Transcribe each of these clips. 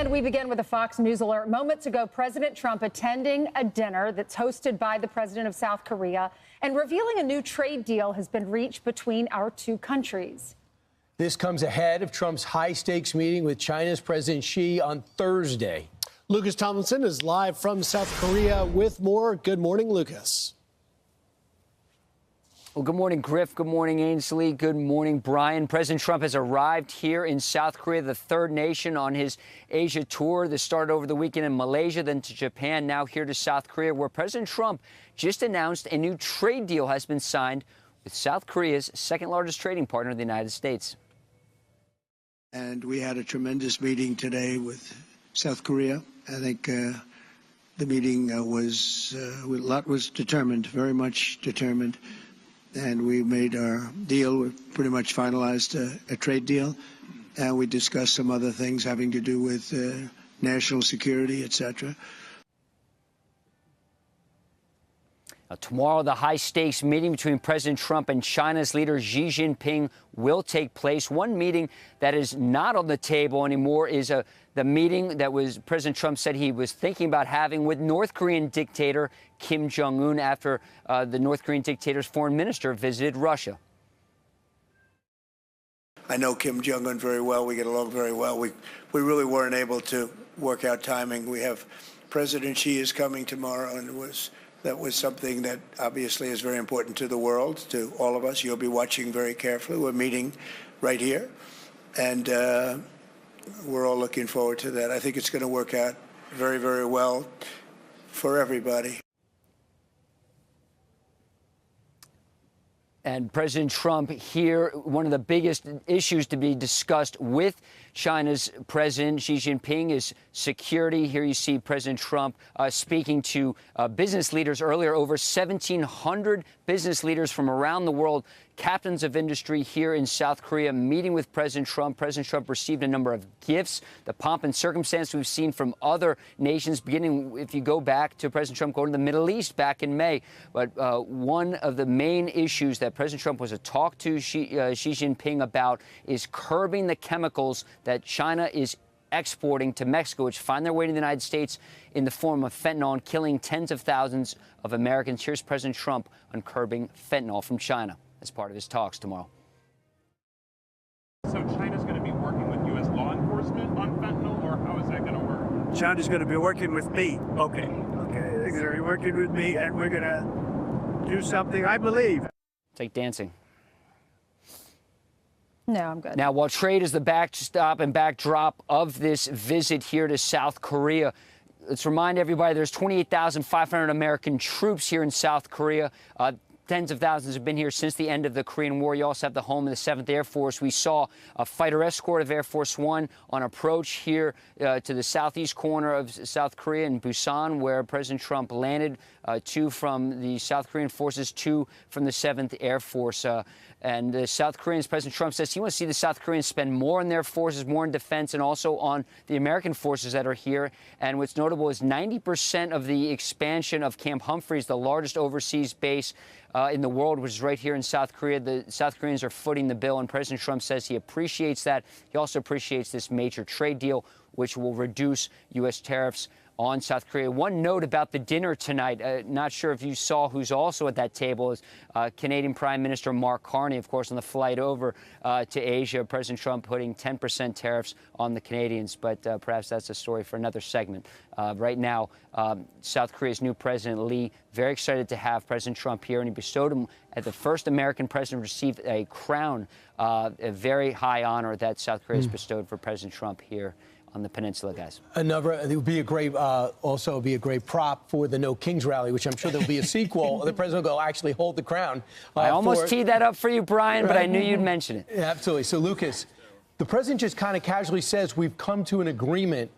And we begin with a Fox News alert. Moments ago, President Trump attending a dinner that's hosted by the president of South Korea and revealing a new trade deal has been reached between our two countries. This comes ahead of Trump's high-stakes meeting with China's President Xi on Thursday. Lucas Tomlinson is live from South Korea with more. Good morning, Lucas. Well, good morning, Griff. Good morning, Ainsley. Good morning, Brian. President Trump has arrived here in South Korea, the third nation on his Asia tour. This started over the weekend in Malaysia, then to Japan, now here to South Korea, where President Trump just announced a new trade deal has been signed with South Korea's second largest trading partner, the United States. And we had a tremendous meeting today with South Korea. I think the meeting a lot was determined, very much determined. And we made our deal. We pretty much finalized a trade deal. And we discussed some other things having to do with national security, et cetera. Tomorrow, the high-stakes meeting between President Trump and China's leader Xi Jinping will take place. One meeting that is not on the table anymore is the meeting that President Trump said he was thinking about having with North Korean dictator Kim Jong-un after the North Korean dictator's foreign minister visited Russia. I know Kim Jong-un very well. We get along very well. We really weren't able to work out timing. We have President Xi is coming tomorrow, and that was something that obviously is very important to the world, to all of us. You'll be watching very carefully. We're meeting right here, and we're all looking forward to that. I think it's going to work out very, very well for everybody. And President Trump here, one of the biggest issues to be discussed with China's President Xi Jinping is security. Here you see President Trump speaking to business leaders earlier. Over 1,700 business leaders from around the world, captains of industry here in South Korea, meeting with President Trump. President Trump received a number of gifts. The pomp and circumstance we've seen from other nations, beginning if you go back to President Trump going to the Middle East back in May. But one of the main issues that President Trump was to talk to Xi Jinping about is curbing the chemicals that China is exporting to Mexico, which find their way to the United States in the form of fentanyl and killing tens of thousands of Americans. Here's President Trump on curbing fentanyl from China as part of his talks tomorrow. So China's going to be working with U.S. law enforcement on fentanyl, or how is that going to work? China's going to be working with me. Okay. They're going to be working with me, and we're going to do something, I believe. It's like dancing. No, I'm good. Now, while trade is the backstop and backdrop of this visit here to South Korea, let's remind everybody there's 28,500 American troops here in South Korea. Tens of thousands have been here since the end of the Korean War. You also have the home of the 7th Air Force. We saw a fighter escort of Air Force One on approach here to the southeast corner of South Korea in Busan, where President Trump landed. 2 from the South Korean forces, 2 from the 7th Air Force. And the South Koreans, President Trump says he wants to see the South Koreans spend more on their forces, more in defense, and also on the American forces that are here. And what's notable is 90% of the expansion of Camp Humphreys, the largest overseas base in the world, which is right here in South Korea. The South Koreans are footing the bill, and President Trump says he appreciates that. He also appreciates this major trade deal, which will reduce U.S. tariffs on South Korea. One note about the dinner tonight, not sure if you saw who's also at that table, is Canadian Prime Minister Mark Carney, of course, on the flight over to Asia. President Trump putting 10% tariffs on the Canadians, but perhaps that's a story for another segment. Right now, South Korea's new President Lee, very excited to have President Trump here, and he bestowed him as the first American president received a crown, a very high honor that South Korea has bestowed for President Trump here on the peninsula, guys. It would be a great, also be a great prop for the No Kings rally, which I'm sure there'll be a sequel. The president will go actually hold the crown. I almost teed that up for you, Brian, but I knew you'd mention it. Yeah, absolutely. So, Lucas, the president just kind of casually says we've come to an agreement,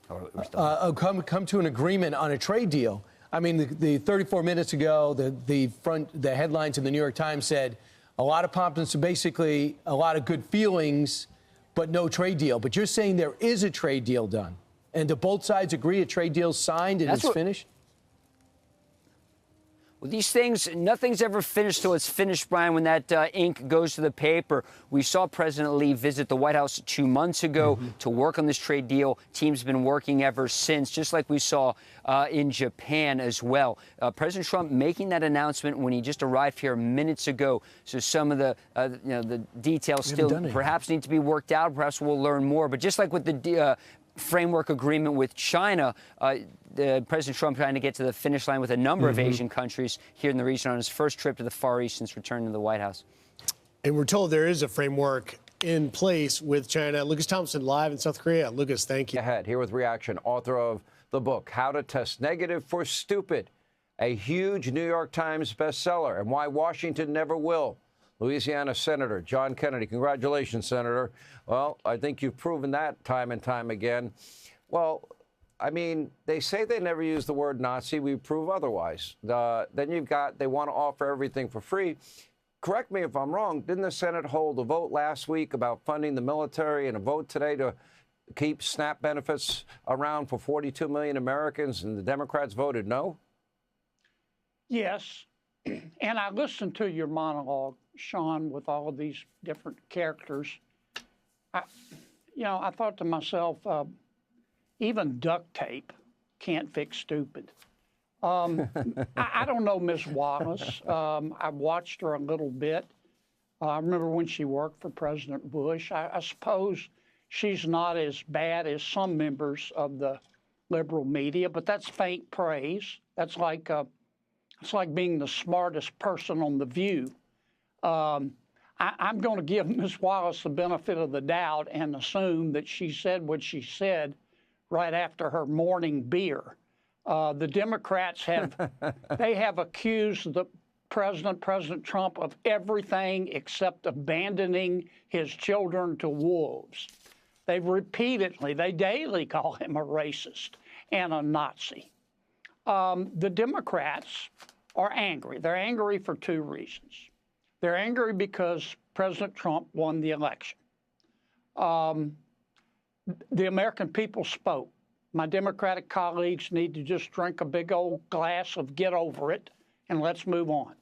come to an agreement on a trade deal. I mean, the 34 minutes ago, the headlines in the New York Times said a lot of pomp and basically a lot of good feelings, but no trade deal. But you're saying there is a trade deal done. And do both sides agree a trade deal's signed and it's finished? Well, these things, nothing's ever finished till it's finished, Brian, when that ink goes to the paper. We saw President Lee visit the White House 2 months ago to work on this trade deal. Team's been working ever since, just like we saw in Japan as well. President Trump making that announcement when he just arrived here minutes ago. So some of the, the details still perhaps need to be worked out. Perhaps we'll learn more. But just like with the framework agreement with China, President Trump trying to get to the finish line with a number of Asian countries here in the region on his first trip to the Far East since returning to the White House. And we're told there is a framework in place with China. Lucas Thompson live in South Korea. Lucas, thank you. Ahead here with reaction, author of the book, How to Test Negative for Stupid, a huge New York Times bestseller, and why Washington never will. Louisiana Senator John Kennedy. Congratulations, Senator. Well, I think you've proven that time and time again. Well, I mean, they say they never use the word Nazi. We prove otherwise. Then you've got, they want to offer everything for free. Correct me if I'm wrong. Didn't the Senate hold a vote last week about funding the military and a vote today to keep SNAP benefits around for 42 million Americans, and the Democrats voted no? Yes. And I listened to your monologue, Sean, with all of these different characters. I thought to myself, even duct tape can't fix stupid. I don't know Miss Wallace. I watched her a little bit. I remember when she worked for President Bush. I suppose she's not as bad as some members of the liberal media, but that's faint praise. That's like it's like being the smartest person on The View. I'm going to give Ms. Wallace the benefit of the doubt and assume that she said what she said right after her morning beer. The Democrats have accused the President Trump of everything except abandoning his children to wolves. They daily call him a racist and a Nazi. The Democrats are angry. They're angry for two reasons. They're angry because President Trump won the election. The American people spoke. My Democratic colleagues need to just drink a big old glass of get over it and let's move on.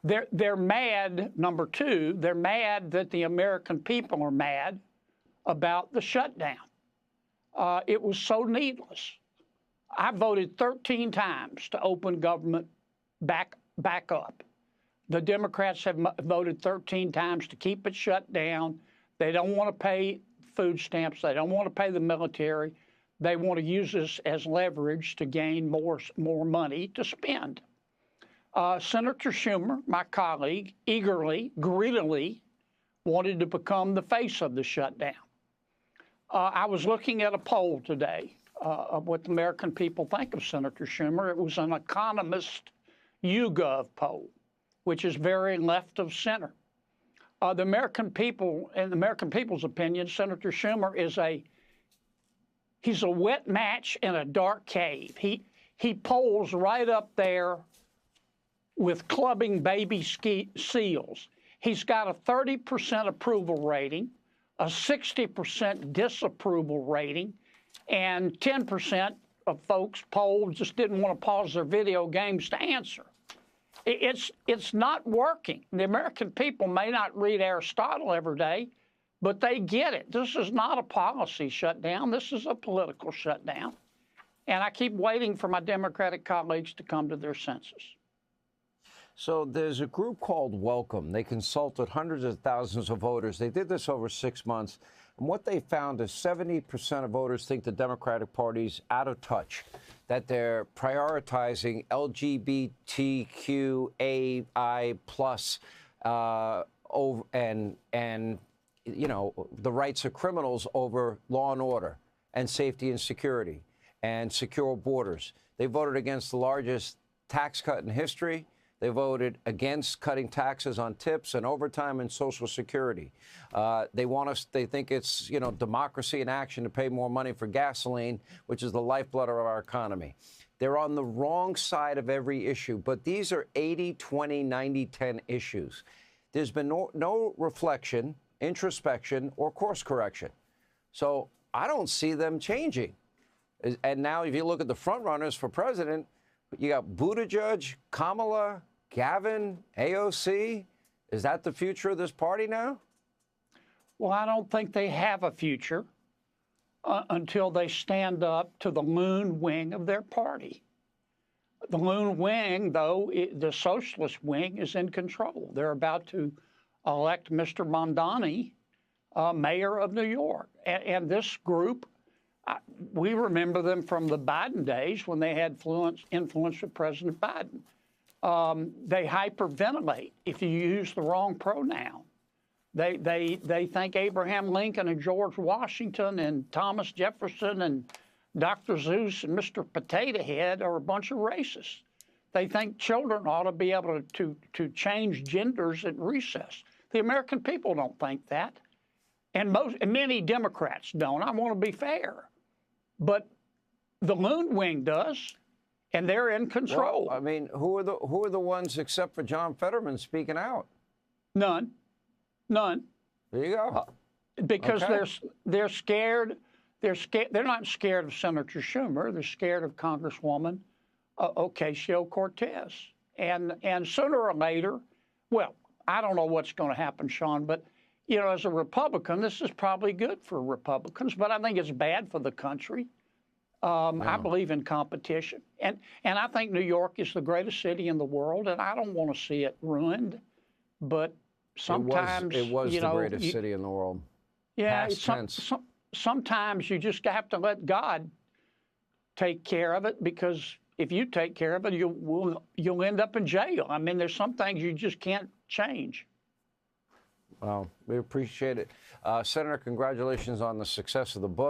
They're mad, number two, they're mad that the American people are mad about the shutdown. It was so needless. I voted 13 times to open government back up. The Democrats have voted 13 times to keep it shut down. They don't want to pay food stamps. They don't want to pay the military. They want to use this as leverage to gain more money to spend. Senator Schumer, my colleague, eagerly, greedily wanted to become the face of the shutdown. I was looking at a poll today of what the American people think of Senator Schumer. It was an Economist YouGov poll, which is very left of center. The American people, in the American people's opinion, Senator Schumer is he's a wet match in a dark cave. He polls right up there with clubbing baby seals. He's got a 30% approval rating, a 60% disapproval rating, and 10% of folks polled just didn't want to pause their video games to answer. It's not working. The American people may not read Aristotle every day, but they get it. This is not a policy shutdown. This is a political shutdown. And I keep waiting for my Democratic colleagues to come to their senses. So there's a group called Welcome. They consulted hundreds of thousands of voters. They did this over 6 months. And what they found is 70% of voters think the Democratic Party's out of touch, that they're prioritizing LGBTQAI plus and the rights of criminals over law and order and safety and security and secure borders. They voted against the largest tax cut in history. They voted against cutting taxes on tips and overtime and Social Security. They think it's, democracy in action to pay more money for gasoline, which is the lifeblood of our economy. They're on the wrong side of every issue, but these are 80, 20, 90, 10 issues. There's been no reflection, introspection, or course correction. So I don't see them changing. And now if you look at the front runners for president, You got Buttigieg, Kamala, Gavin, AOC. Is that the future of this party now? Well, I don't think they have a future until they stand up to the loon wing of their party. The loon wing, though, the socialist wing is in control. They're about to elect Mr. Mondani mayor of New York. And this group, we remember them from the Biden days when they had influence with President Biden. They hyperventilate if you use the wrong pronoun. They think Abraham Lincoln and George Washington and Thomas Jefferson and Dr. Seuss and Mr. Potato Head are a bunch of racists. They think children ought to be able to change genders at recess. The American people don't think that. And many Democrats don't. I want to be fair. But the loon wing does, and they're in control. Well, I mean, who are the ones except for John Fetterman speaking out? None. There you go. Because they're scared. They're not scared of Senator Schumer. They're scared of Congresswoman Ocasio-Cortez. And sooner or later, well, I don't know what's going to happen, Sean, but you know, as a Republican, this is probably good for Republicans, but I think it's bad for the country. I believe in competition, and I think New York is the greatest city in the world, and I don't want to see it ruined. But sometimes it was the greatest city in the world. Yeah, sometimes you just have to let God take care of it, because if you take care of it, you'll end up in jail. I mean, there's some things you just can't change. Well, we appreciate it. Senator, congratulations on the success of the book.